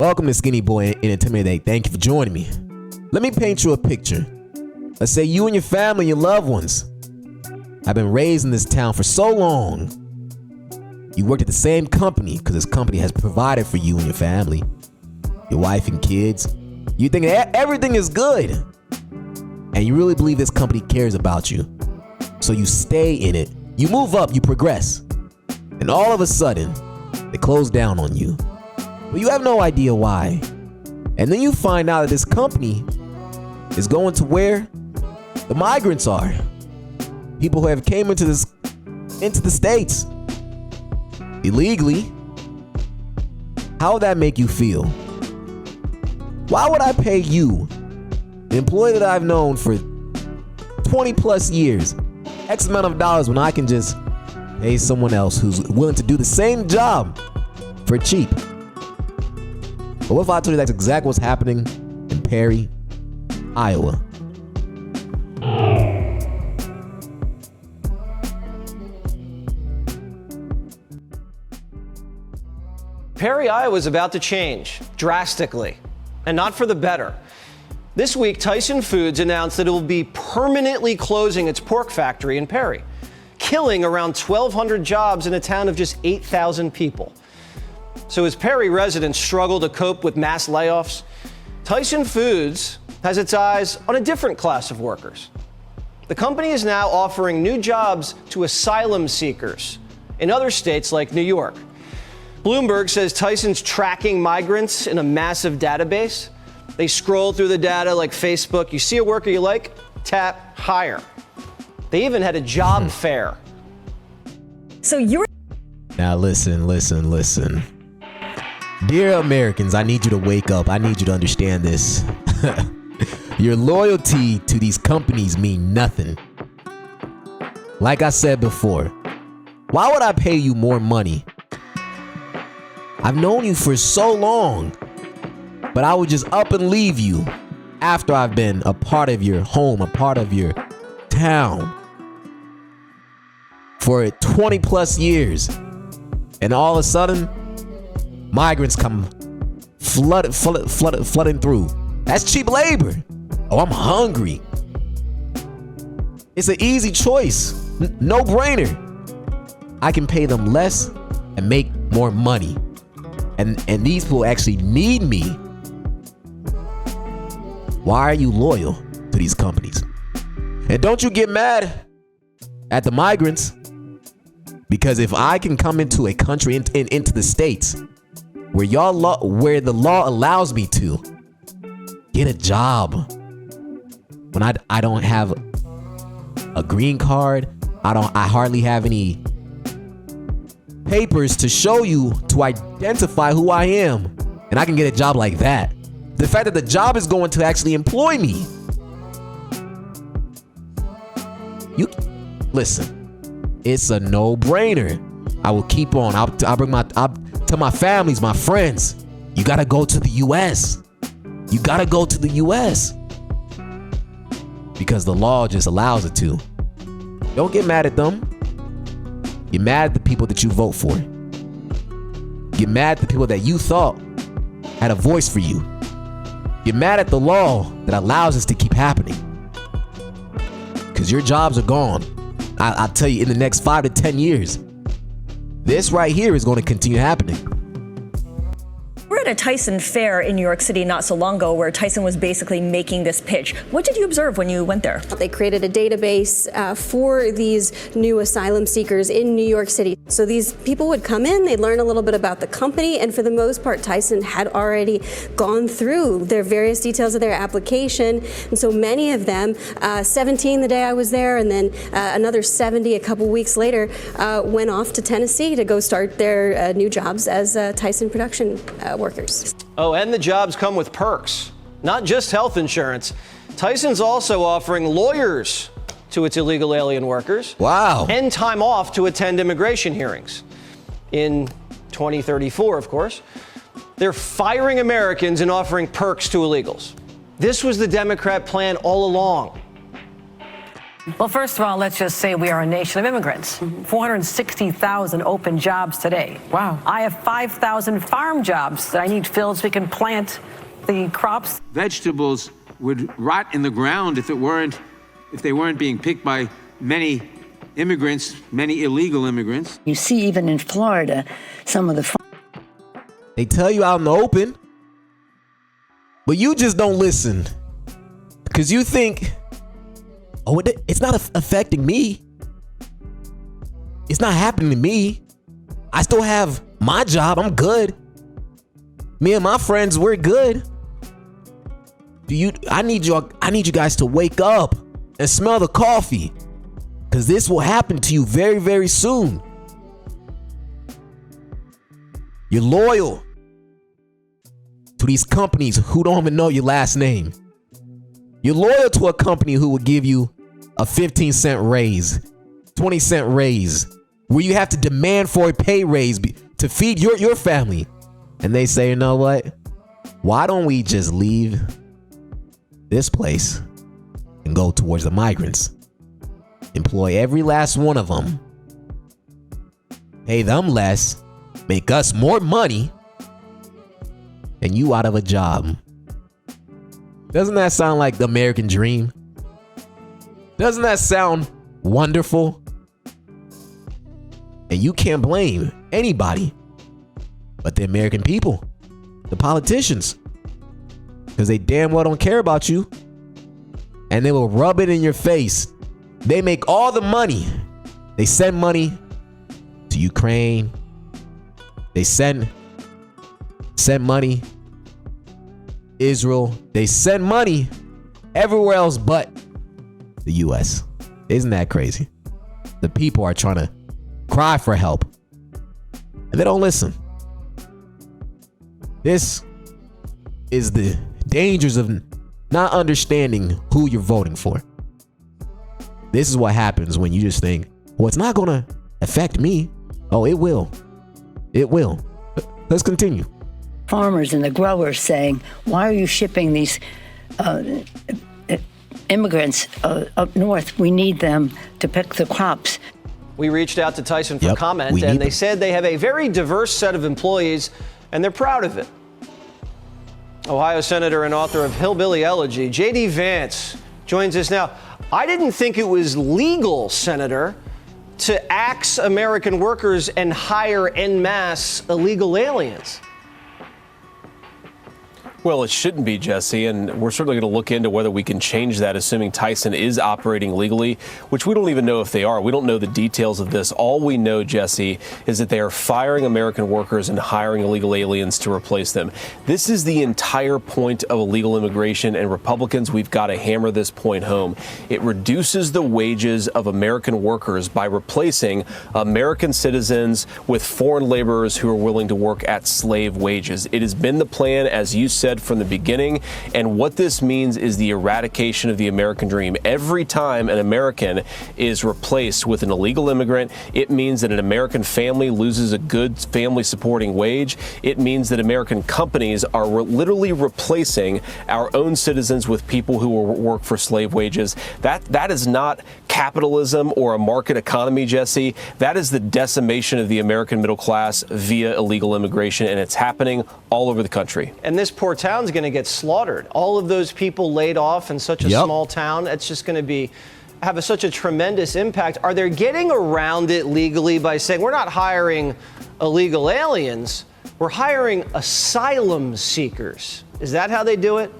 Welcome to SkinnyBoy-Entertainment today. Thank you for joining me. Let me paint you a picture. Let's say you and your family, your loved ones, have been raised in this town for so long. You worked at the same company because this company has provided for you and your family, your wife and kids. You think everything is good, and you really believe this company cares about you. So you stay in it. You move up, you progress, and all of a sudden, they close down on you. But you have no idea why. And then you find out that this company is going to where the migrants are. People who have came into the States illegally. How would that make you feel? Why would I pay you, the employee that I've known for 20 plus years, X amount of dollars when I can just pay someone else who's willing to do the same job for cheap? But what if I told you that's exactly what's happening in Perry, Iowa? Perry, Iowa is about to change drastically, and not for the better. This week, Tyson Foods announced that it will be permanently closing its pork factory in Perry, killing around 1,200 jobs in a town of just 8,000 people. So as Perry residents struggle to cope with mass layoffs, Tyson Foods has its eyes on a different class of workers. The company is now offering new jobs to asylum seekers in other states like New York. Bloomberg says Tyson's tracking migrants in a massive database. They scroll through the data like Facebook. You see a worker you like, tap, hire. They even had a job fair. So you're... Now listen. Dear Americans, I need you to wake up. I need you to understand this. Your loyalty to these companies mean nothing. Like I said before, why would I pay you more money? I've known you for so long, but I would just up and leave you after I've been a part of your home, a part of your town for 20 plus years. And all of a sudden, migrants come flooding through. That's cheap labor. Oh, I'm hungry. It's an easy choice. No brainer. I can pay them less and make more money. And these people actually need me. Why are you loyal to these companies? And don't you get mad at the migrants, because if I can come into a country, into the States, where the law allows me to get a job, when I don't have a green card, I hardly have any papers to show you to identify who I am, and I can get a job like that. The fact that the job is going to actually employ me. Listen, it's a no-brainer. I will keep on. I'll tell my families, my friends, you gotta go to the US. You gotta go to the US. Because the law just allows it to. Don't get mad at them. Get mad at the people that you vote for. Get mad at the people that you thought had a voice for you. Get mad at the law that allows this to keep happening. Because your jobs are gone. I'll tell you, in the next 5 to 10 years, this right here is going to continue happening. We're at a Tyson fair in New York City not so long ago where Tyson was basically making this pitch. What did you observe when you went there? They created a database for these new asylum seekers in New York City. So these people would come in, they'd learn a little bit about the company, and for the most part, Tyson had already gone through their various details of their application. And so many of them, 17 the day I was there, and then another 70 a couple weeks later, went off to Tennessee to go start their new jobs as Tyson production workers. Oh, and the jobs come with perks, not just health insurance. Tyson's also offering lawyers to its illegal alien workers. Wow. And time off to attend immigration hearings. In 2034, of course. They're firing Americans and offering perks to illegals. This was the Democrat plan all along. Well, first of all, let's just say we are a nation of immigrants. 460,000 open jobs today. Wow. I have 5,000 farm jobs that I need filled so we can plant the crops. Vegetables would rot in the ground if they weren't being picked by many immigrants, many illegal immigrants. You see, even in Florida, some of the They tell you out in the open, but you just don't listen because you think, oh, it's not affecting me. It's not happening to me. I still have my job. I'm good. Me and my friends, we're good. I need you guys to wake up and smell the coffee, because this will happen to you very, very soon. You're loyal to these companies who don't even know your last name. You're loyal to a company who will give you a 15-cent raise, 20-cent raise, where you have to demand for a pay raise to feed your family. And they say, you know what? Why don't we just leave this place and go towards the migrants? Employ every last one of them. Pay them less. Make us more money. And you out of a job. Doesn't that sound like the American dream? Doesn't that sound wonderful? And you can't blame anybody but the American people, the politicians, because they damn well don't care about you. And they will rub it in your face. They make all the money. They send money to Ukraine. They send money Israel. They send money everywhere else but the US. Isn't that crazy? The people are trying to cry for help, and they don't listen. This is the dangers of not understanding who you're voting for. This is what happens when you just think, well, it's not gonna affect me. Oh, it will. It will. Let's continue. farmers and the growers saying, why are you shipping these immigrants up north? We need them to pick the crops. We reached out to Tyson for comment, and they said they have a very diverse set of employees, and they're proud of it. Ohio Senator and author of Hillbilly Elegy, J.D. Vance, joins us now. I didn't think it was legal, Senator, to axe American workers and hire en masse illegal aliens. Well, it shouldn't be, Jesse, and we're certainly going to look into whether we can change that, assuming Tyson is operating legally, which we don't even know if they are. We don't know the details of this. All we know, Jesse, is that they are firing American workers and hiring illegal aliens to replace them. This is the entire point of illegal immigration, and Republicans, we've got to hammer this point home. It reduces the wages of American workers by replacing American citizens with foreign laborers who are willing to work at slave wages. It has been the plan, as you said, from the beginning, and what this means is the eradication of the American dream. Every time an American is replaced with an illegal immigrant, it means that an American family loses a good family supporting wage. It means that American companies are literally replacing our own citizens with people who will work for slave wages. That is not capitalism or a market economy, Jesse. That is the decimation of the American middle class via illegal immigration, and it's happening all over the country. And this poor town's going to get slaughtered. All of those people laid off in such a small town, it's just going to have such a tremendous impact. Are they getting around it legally by saying, we're not hiring illegal aliens, we're hiring asylum seekers? Is that how they do it?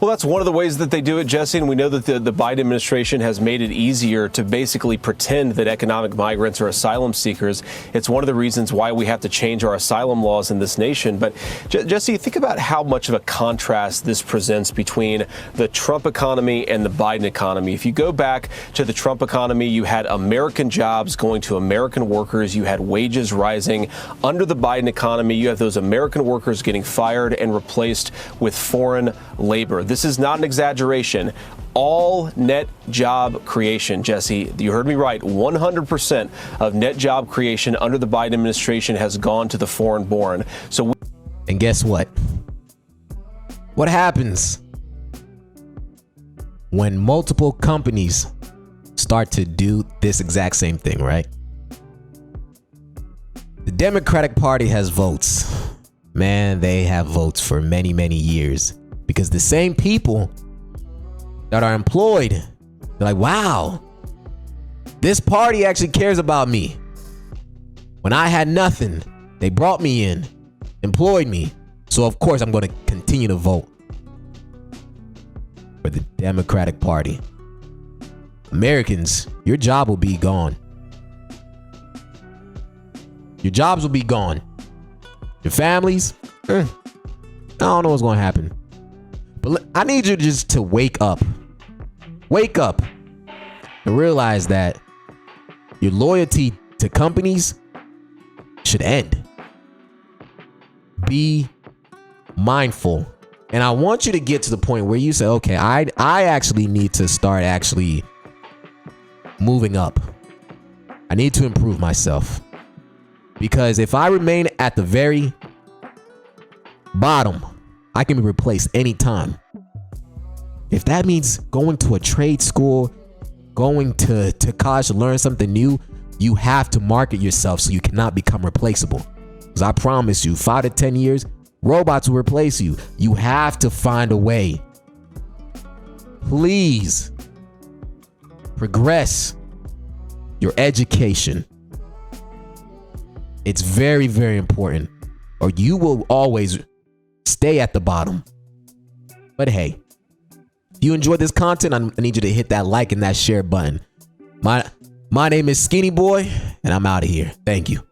Well, that's one of the ways that they do it, Jesse, and we know that the Biden administration has made it easier to basically pretend that economic migrants are asylum seekers. It's one of the reasons why we have to change our asylum laws in this nation. But, Jesse, think about how much of a contrast this presents between the Trump economy and the Biden economy. If you go back to the Trump economy, you had American jobs going to American workers. You had wages rising. Under the Biden economy, you have those American workers getting fired and replaced with foreign labor. This is not an exaggeration. All net job creation, Jesse, you heard me right, 100% of net job creation under the Biden administration has gone to the foreign-born. And guess what? What happens when multiple companies start to do this exact same thing, right? The Democratic Party has votes. Man, they have votes for many, many years because the same people that are employed, they're like, wow, this party actually cares about me. When I had nothing, they brought me in, employed me. So of course I'm going to continue to vote for the Democratic Party. Americans, your job will be gone. Your jobs will be gone. Your families, I don't know what's going to happen. But I need you just to wake up. Wake up and realize that your loyalty to companies should end. Be mindful. And I want you to get to the point where you say, okay, I actually need to start actually moving up. I need to improve myself. Because if I remain at the very bottom, I can be replaced anytime. If that means going to a trade school, going to college to learn something new, you have to market yourself so you cannot become replaceable. Because I promise you, 5 to 10 years, robots will replace you. You have to find a way. Please progress your education. It's very, very important, or you will always stay at the bottom. But hey, if you enjoyed this content, I need you to hit that like and that share button. My name is Skinny Boy, and I'm out of here. Thank you.